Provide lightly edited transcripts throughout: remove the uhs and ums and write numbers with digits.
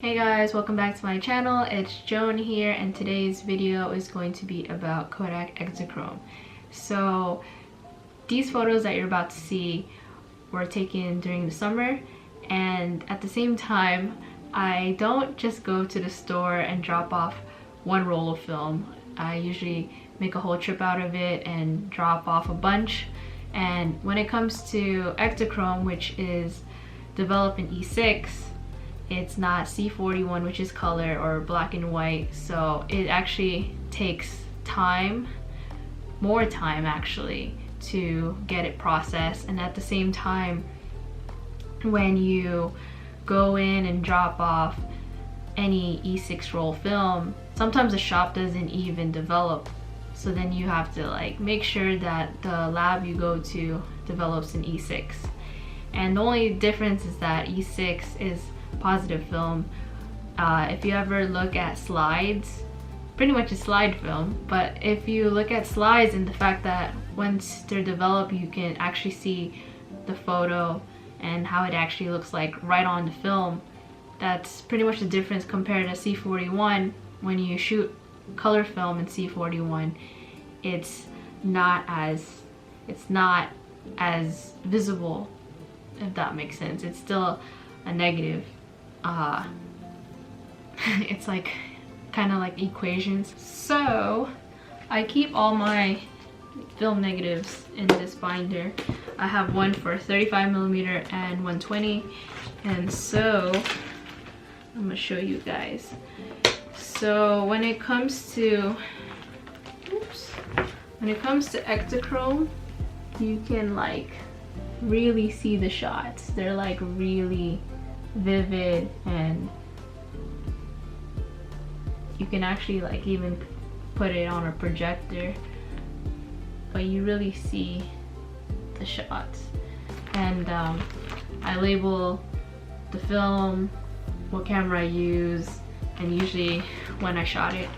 Hey guys, welcome back to my channel. It's Joan here, and today's video is going to be about Kodak Ektachrome. So these photos that you're about to see were taken during the summer, and at the same time I don't just go to the store and drop off one roll of film. I usually make a whole trip out of it and drop off a bunch. And when it comes to Ektachrome, which is developed in E6, it's not C41, which is color or black and white, so it actually takes time, more time actually, to get it processed. And at the same time, when you go in and drop off any E6 roll film, sometimes the shop doesn't even develop, so then you have to make sure that the lab you go to develops in E6. And the only difference is that E6 is positive film. If you ever look at slides, pretty much a slide film, but if you look at slides and the fact that once they're developed you can actually see the photo and how it actually looks like right on the film, that's pretty much the difference compared to C41. When you shoot color film in C41, it's not as visible, if that makes sense. It's still a negative. It's kind of like equations. So I keep all my film negatives in this binder. I have one for 35mm and 120, and so I'm gonna show you guys. So when it comes to Ektachrome, you can really see the shots. They're really vivid, and you can actually even put it on a projector, but you really see the shots. And I label the film, what camera I use, and usually when I shot it.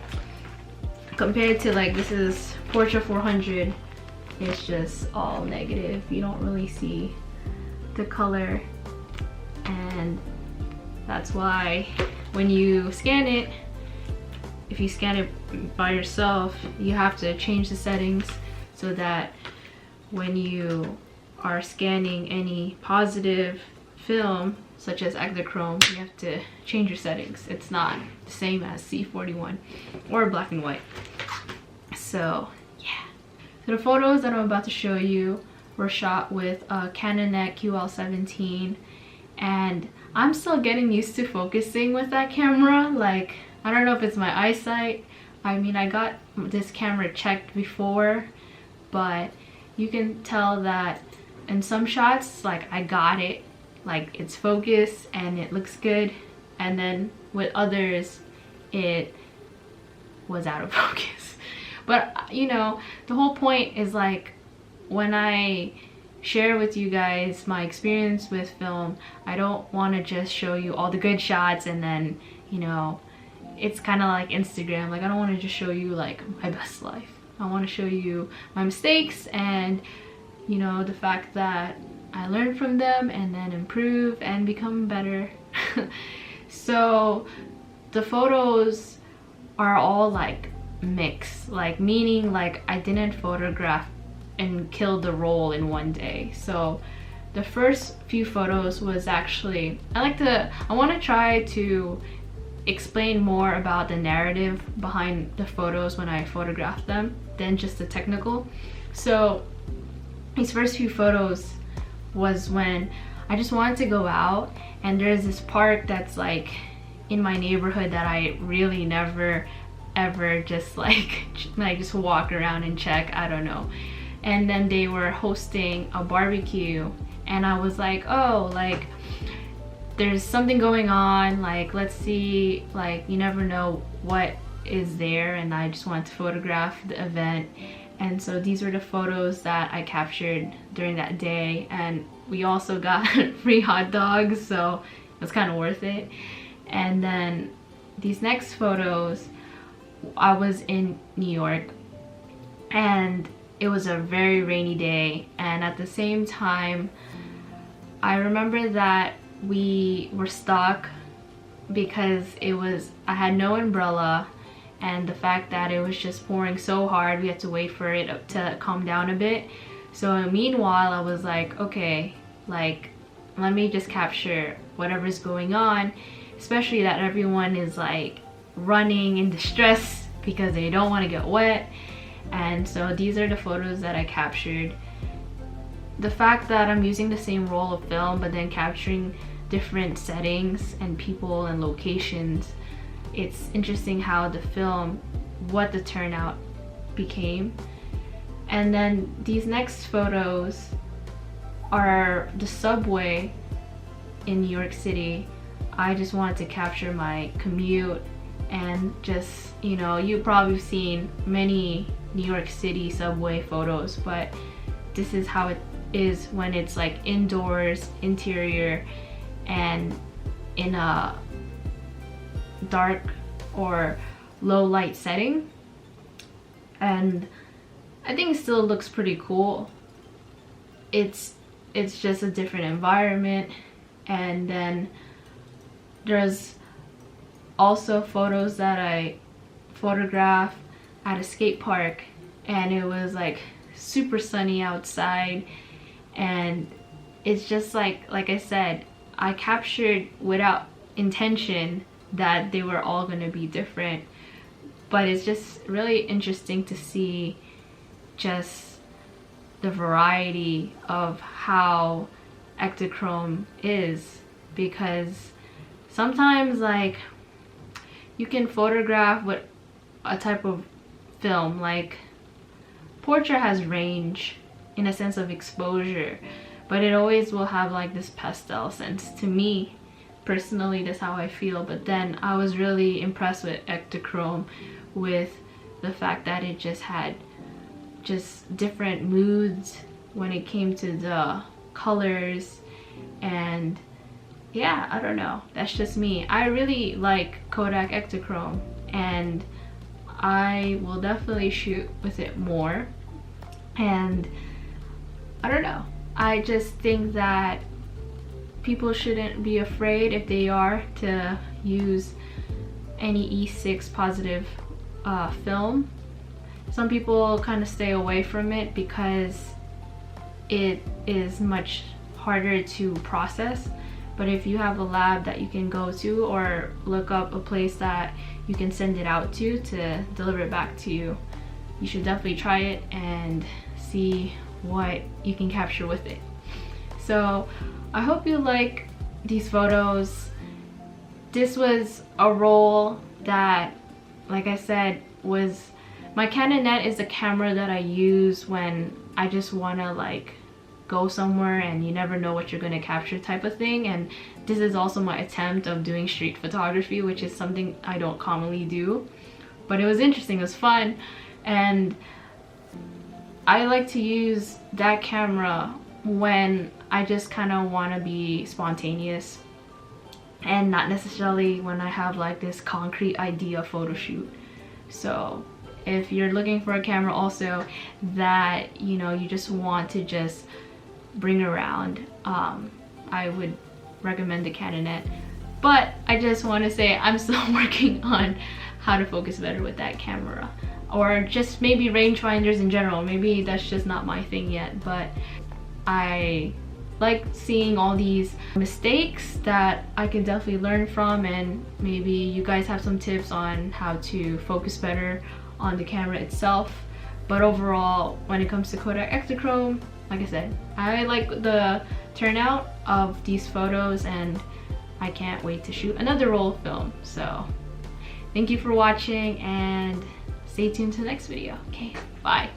Compared to this is Portra 400, it's just all negative. You don't really see the color, and that's why when you scan it, if you scan it by yourself, you have to change the settings so that when you are scanning any positive film such as Ektachrome, you have to change your settings. It's not the same as C41 or black and white. So yeah, so the photos that I'm about to show you were shot with a Canonet Ql17, and I'm still getting used to focusing with that camera. I don't know if it's my eyesight. I mean, I got this camera checked before, but you can tell that in some shots, I got it, it's focused and it looks good, and then with others, it was out of focus. But you know, the whole point is when I share with you guys my experience with film, I don't want to just show you all the good shots and then, you know, it's kind of like Instagram. I don't want to just show you my best life. I want to show you my mistakes and, you know, the fact that I learn from them and then improve and become better. So the photos are all mixed, meaning I didn't photograph and killed the roll in one day. So the first few photos was actually, I want to try to explain more about the narrative behind the photos when I photograph them than just the technical. So these first few photos was when I just wanted to go out, and there's this park that's in my neighborhood that I really never ever just just walk around and check, I don't know. And then they were hosting a barbecue, and I was oh, there's something going on, let's see, you never know what is there, and I just wanted to photograph the event. And so these were the photos that I captured during that day, and we also got free hot dogs, so it was kind of worth it. And then these next photos, I was in New York, and it was a very rainy day, and at the same time I remember that we were stuck because I had no umbrella, and the fact that it was just pouring so hard, we had to wait for it to calm down a bit. So meanwhile, I was like, okay, like, let me just capture whatever's going on, especially that everyone is like running in distress because they don't want to get wet. And so these are the photos that I captured. The fact that I'm using the same roll of film but then capturing different settings and people and locations, it's interesting how the film, what the turnout became. And then these next photos are the subway in New York City. I just wanted to capture my commute, and just, you know, you've probably seen many New York City subway photos, but this is how it is when it's like indoors, interior, and in a dark or low light setting. And I think it still looks pretty cool. It's just a different environment. And then there's also photos that I photographed at a skate park, and it was like super sunny outside, and it's just like I said, I captured without intention that they were all going to be different, but it's just really interesting to see just the variety of how Ektachrome is, because sometimes like you can photograph with a type of film, like portrait has range in a sense of exposure, but it always will have like this pastel sense. To me personally, that's how I feel. But then I was really impressed with Ektachrome, with the fact that it just had just different moods when it came to the colors. And yeah, I don't know, that's just me. I really like Kodak Ektachrome, and I will definitely shoot with it more. And I don't know, I just think that people shouldn't be afraid, if they are, to use any E6 positive film. Some people kind of stay away from it because it is much harder to process. But if you have a lab that you can go to, or look up a place that you can send it out to deliver it back to you, you should definitely try it and see what you can capture with it. So I hope you like these photos. This was a roll that, like I said, was my Canonet is a camera that I use when I just want to like go somewhere and you never know what you're going to capture type of thing. And this is also my attempt of doing street photography, which is something I don't commonly do, but it was interesting, it was fun. And I like to use that camera when I just kind of want to be spontaneous, and not necessarily when I have like this concrete idea photo shoot. So if you're looking for a camera also that, you know, you just want to just bring around, I would recommend the Canonet. But I just want to say I'm still working on how to focus better with that camera, or just maybe rangefinders in general. Maybe that's just not my thing yet, but I like seeing all these mistakes that I can definitely learn from, and maybe you guys have some tips on how to focus better on the camera itself. But overall, when it comes to Kodak Ektachrome, like I said, I like the turnout of these photos, and I can't wait to shoot another roll of film. So thank you for watching, and stay tuned to the next video. Okay, bye.